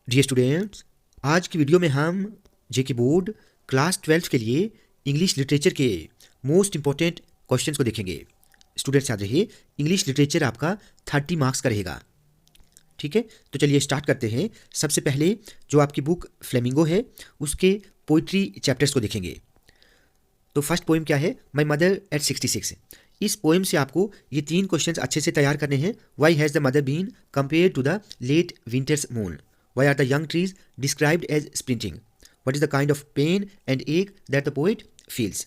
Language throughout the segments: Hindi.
डियर स्टूडेंट्स, आज की वीडियो में हम जेके बोर्ड क्लास 12 के लिए इंग्लिश लिटरेचर के मोस्ट इंपॉर्टेंट क्वेश्चंस को देखेंगे। स्टूडेंट्स याद रहिए, इंग्लिश लिटरेचर आपका 30 मार्क्स का रहेगा। ठीक है, तो चलिए स्टार्ट करते हैं। सबसे पहले जो आपकी बुक फ्लेमिंगो है उसके पोइट्री चैप्टर्स को देखेंगे। तो फर्स्ट पोएम क्या है? My mother eight 66। इस पोएम से आपको ये 3 क्वेश्चंस अच्छे से तैयार करने हैं। Why has the mother been compare to the late winter's moon? Why are the young trees described as sprinting? What is the kind of pain and ache that the poet feels?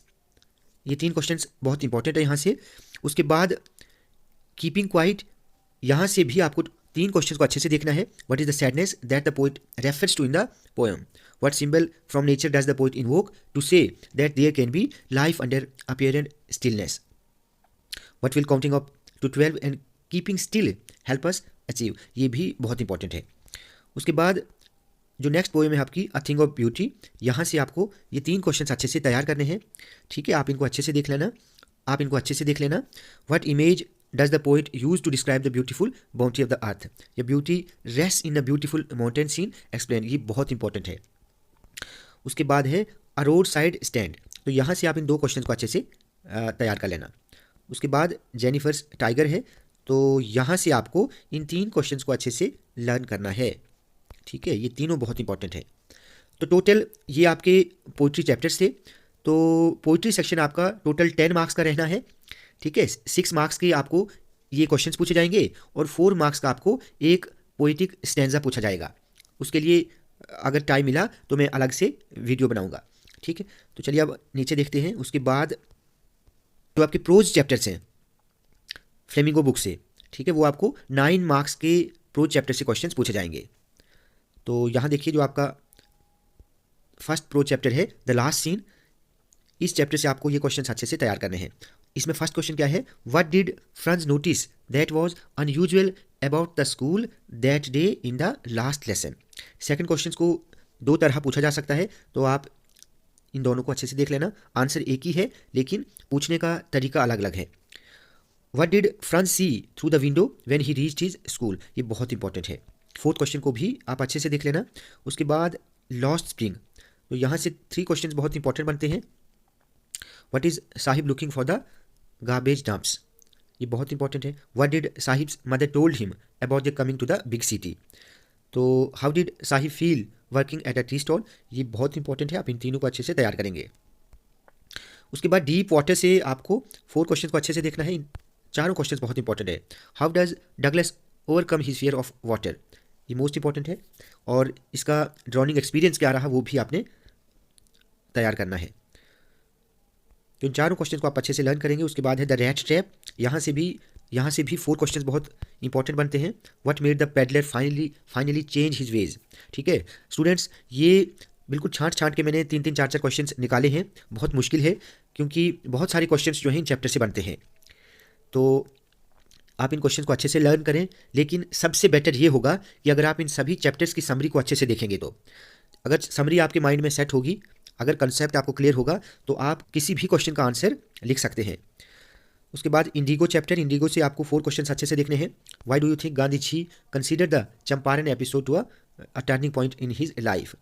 ये 3 क्वेश्चंस बहुत इंपॉर्टेंट है यहाँ से। उसके बाद कीपिंग क्वाइट, यहाँ से भी आपको 3 क्वेश्चंस को अच्छे से देखना है। What is the sadness that the poet refers to in the poem? What symbol from nature does the poet invoke to say that there can be life under apparent stillness? What will counting up to 12 and keeping still help us achieve? ये भी बहुत इंपॉर्टेंट है। उसके बाद जो नेक्स्ट पोएम है आपकी अ थिंग ऑफ ब्यूटी, यहाँ से आपको ये 3 क्वेश्चंस अच्छे से तैयार करने हैं। ठीक है, आप इनको अच्छे से देख लेना। What image does the poet use to describe the beautiful boundary of the earth? ये beauty rest in the beautiful mountain scene explain, ये बहुत इंपॉर्टेंट है। उसके बाद है अ रोड साइड स्टैंड, तो यहाँ से आप इन 2 क्वेश्चन को अच्छे से तैयार कर लेना। उसके बाद जेनिफर्स टाइगर है, तो यहाँ से आपको इन 3 क्वेश्चंस को अच्छे से लर्न करना है। ठीक है, ये तीनों बहुत इंपॉर्टेंट है। तो टोटल ये आपके पोइट्री चैप्टर्स थे। तो पोइट्री सेक्शन आपका टोटल 10 मार्क्स का रहना है। ठीक है, 6 मार्क्स के आपको ये क्वेश्चंस पूछे जाएंगे और 4 मार्क्स का आपको एक पोइटिक स्टैंजा पूछा जाएगा। उसके लिए अगर टाइम मिला तो मैं अलग से वीडियो बनाऊंगा। ठीक है, तो चलिए अब नीचे देखते हैं। उसके बाद जो आपके प्रोज चैप्टर्स हैं फ्लेमिंगो बुक से, ठीक है, वो आपको 9 मार्क्स के प्रोज चैप्टर से क्वेश्चंस पूछे जाएंगे। तो यहाँ देखिए, जो आपका फर्स्ट प्रो चैप्टर है द लास्ट सीन, इस चैप्टर से आपको ये क्वेश्चन अच्छे से तैयार करने हैं। इसमें फर्स्ट क्वेश्चन क्या है? What did France notice that was unusual about the school that day in the last lesson? Second question को 2 तरह पूछा जा सकता है, तो आप इन दोनों को अच्छे से देख लेना। आंसर एक ही है लेकिन पूछने का तरीका अलग अलग है। What did Franz see through the window when he reached his school? ये बहुत इंपॉर्टेंट है। फोर्थ क्वेश्चन को भी आप अच्छे से देख लेना। उसके बाद लॉस्ट स्प्रिंग, तो यहाँ से 3 क्वेश्चंस बहुत इंपॉर्टेंट बनते हैं। What is Sahib looking for the garbage dumps? ये बहुत इंपॉर्टेंट है। What did Sahib's mother told him about the coming to the big city? तो how did Sahib feel working at a tea stall? ये बहुत इंपॉर्टेंट है, आप इन तीनों को अच्छे से तैयार करेंगे। उसके बाद डीप वाटर से आपको 4 क्वेश्चन को अच्छे से देखना है। इन चारों क्वेश्चन बहुत इंपॉर्टेंट है। How does Douglas overcome his fear of water? ये मोस्ट इंपॉर्टेंट है। और इसका ड्रॉइंग एक्सपीरियंस क्या रहा वो भी आपने तैयार करना है। तो इन चारों क्वेश्चन को आप अच्छे से लर्न करेंगे। उसके बाद है द रैट ट्रैप, यहाँ से भी 4 क्वेश्चन बहुत इंपॉर्टेंट बनते हैं। What made the peddler finally change his veg? ठीक है स्टूडेंट्स, ये बिल्कुल छांट के मैंने 3-3, 4-4 क्वेश्चन निकाले हैं। बहुत मुश्किल है क्योंकि बहुत सारे क्वेश्चन जो हैं इन चैप्टर से बनते हैं। तो आप इन क्वेश्चन को अच्छे से लर्न करें, लेकिन सबसे बेटर ये होगा कि अगर आप इन सभी चैप्टर्स की समरी को अच्छे से देखेंगे, तो अगर समरी आपके माइंड में सेट होगी, अगर कंसेप्ट आपको क्लियर होगा, तो आप किसी भी क्वेश्चन का आंसर लिख सकते हैं। उसके बाद इंडिगो चैप्टर, इंडिगो से आपको 4 क्वेश्चन अच्छे से देखने हैं। Why do you think Gandhi ji consider the Champaran episode to a turning point in his life?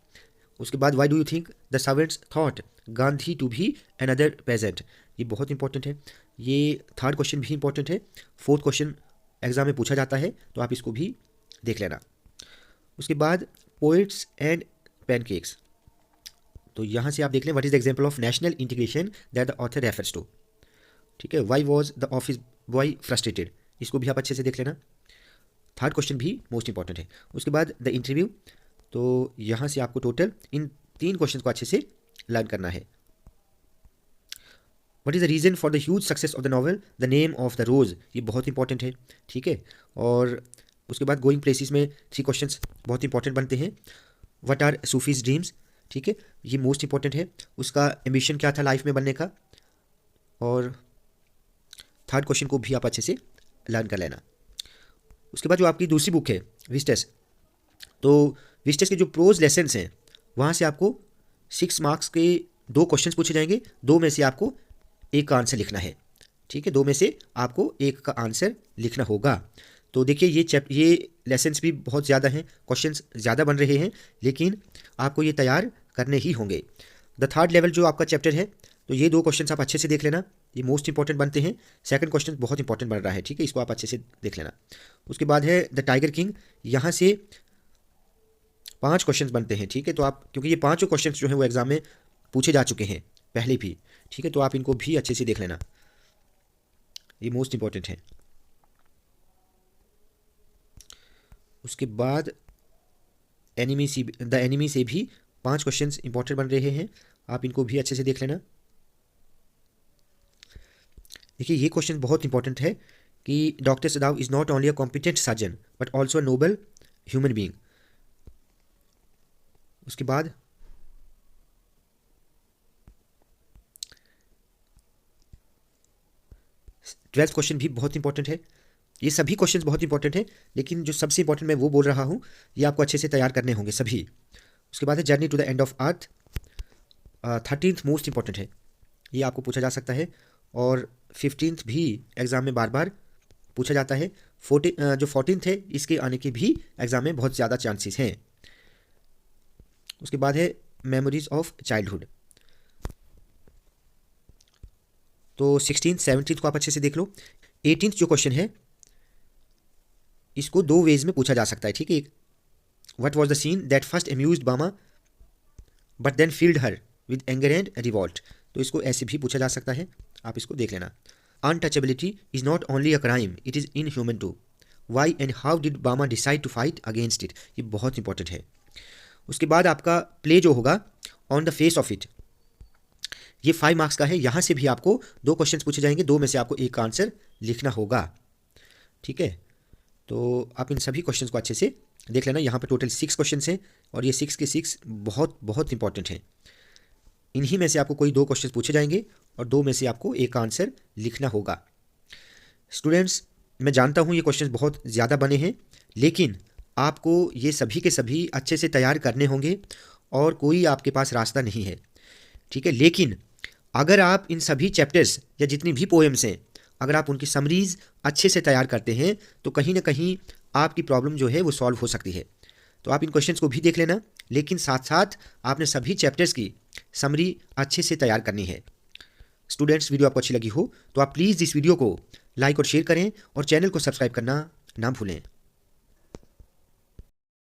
उसके बाद why do you think the servants thought Gandhi to be another peasant? ये बहुत इंपॉर्टेंट है। ये 3rd क्वेश्चन भी इंपॉर्टेंट है। 4th क्वेश्चन एग्जाम में पूछा जाता है, तो आप इसको भी देख लेना। उसके बाद पोइट्स एंड पैनकेक्स, तो यहाँ से आप देख लें what is the example of national integration that the author refers to? ठीक है, why was the office boy frustrated? इसको भी आप अच्छे से देख लेना। 3rd क्वेश्चन भी मोस्ट इंपॉर्टेंट है। उसके बाद द इंटरव्यू, तो यहाँ से आपको टोटल इन 3 क्वेश्चन को अच्छे से लर्न करना है। What is the reason for the huge success of the novel The Name of the Rose? ये बहुत इंपॉर्टेंट है। ठीक है, और उसके बाद गोइंग प्लेसेस में 3 क्वेश्चंस बहुत इंपॉर्टेंट बनते हैं। What are Sufi's dreams? ठीक है, ये मोस्ट इंपॉर्टेंट है। उसका एम्बिशन क्या था लाइफ में बनने का? और 3rd क्वेश्चन को भी आप अच्छे से लर्न कर लेना। उसके बाद जो आपकी दूसरी बुक है विस्टस, तो विस्टस के जो प्रोज लेसन्स हैं वहाँ से आपको 6 मार्क्स के 2 क्वेश्चंस पूछे जाएंगे। 2 में से आपको एक का आंसर लिखना है। ठीक है, 2 में से आपको एक का आंसर लिखना होगा। तो देखिए ये लेसन्स भी बहुत ज़्यादा हैं, क्वेश्चंस ज़्यादा बन रहे हैं, लेकिन आपको ये तैयार करने ही होंगे। द थर्ड लेवल जो आपका चैप्टर है, तो ये 2 क्वेश्चंस आप अच्छे से देख लेना, ये मोस्ट इंपॉर्टेंट बनते हैं। सेकंड क्वेश्चन बहुत इंपॉर्टेंट बन रहा है, ठीक है, इसको आप अच्छे से देख लेना। उसके बाद है द टाइगर किंग, यहाँ से 5 क्वेश्चंस बनते हैं, ठीक है। तो आप, क्योंकि ये 5 क्वेश्चंस जो हैं वो एग्जाम में पूछे जा चुके हैं पहले भी, ठीक है, तो आप इनको भी अच्छे से देख लेना, ये मोस्ट इंपॉर्टेंट है। उसके बाद द एनिमी से भी 5 क्वेश्चंस इंपॉर्टेंट बन रहे हैं, आप इनको भी अच्छे से देख लेना। देखिए ये क्वेश्चन बहुत इंपॉर्टेंट है कि doctor सदाव is not only a competent surgeon but also a Nobel human being. उसके बाद ट्वेल्थ क्वेश्चन भी बहुत इंपॉर्टेंट है। ये सभी क्वेश्चंस बहुत इंपॉर्टेंट हैं, लेकिन जो सबसे इंपॉर्टेंट मैं वो बोल रहा हूँ, ये आपको अच्छे से तैयार करने होंगे सभी। उसके बाद है journey to the end of earth, 13th most important है, ये आपको पूछा जा सकता है, और 15th भी एग्ज़ाम में बार बार पूछा जाता है। जो 14th है इसके आने के भी एग्ज़ाम में बहुत ज़्यादा चांसेस हैं। उसके बाद है मेमोरीज ऑफ चाइल्डहुड, तो 16th 17th को आप अच्छे से देख लो। 18th जो क्वेश्चन है इसको 2 वेज में पूछा जा सकता है, ठीक है। What was the scene that first amused Bama but then filled her with anger and revolt, तो इसको ऐसे भी पूछा जा सकता है, आप इसको देख लेना। Untouchability is not only a crime, it is inhuman too, why and how did Bama decide to fight against it, ये बहुत इंपॉर्टेंट है। उसके बाद आपका प्ले जो होगा on the face of it, ये 5 मार्क्स का है, यहाँ से भी आपको 2 क्वेश्चंस पूछे जाएंगे, 2 में से आपको एक आंसर लिखना होगा, ठीक है। तो आप इन सभी क्वेश्चंस को अच्छे से देख लेना। यहाँ पर टोटल 6 क्वेश्चंस हैं और ये 6 के 6 बहुत बहुत इंपॉर्टेंट हैं। इन्हीं में से आपको कोई 2 क्वेश्चंस पूछे जाएंगे और 2 में से आपको एक आंसर लिखना होगा। स्टूडेंट्स, मैं जानता हूँ ये क्वेश्चंस बहुत ज़्यादा बने हैं, लेकिन आपको ये सभी के सभी अच्छे से तैयार करने होंगे और कोई आपके पास रास्ता नहीं है, ठीक है। लेकिन अगर आप इन सभी चैप्टर्स या जितनी भी पोएम्स हैं, अगर आप उनकी समरीज अच्छे से तैयार करते हैं तो कहीं ना कहीं आपकी प्रॉब्लम जो है वो सॉल्व हो सकती है। तो आप इन क्वेश्चंस को भी देख लेना, लेकिन साथ साथ आपने सभी चैप्टर्स की समरी अच्छे से तैयार करनी है। स्टूडेंट्स, वीडियो आपको अच्छी लगी हो तो आप प्लीज़ इस वीडियो को लाइक और शेयर करें और चैनल को सब्सक्राइब करना ना भूलें।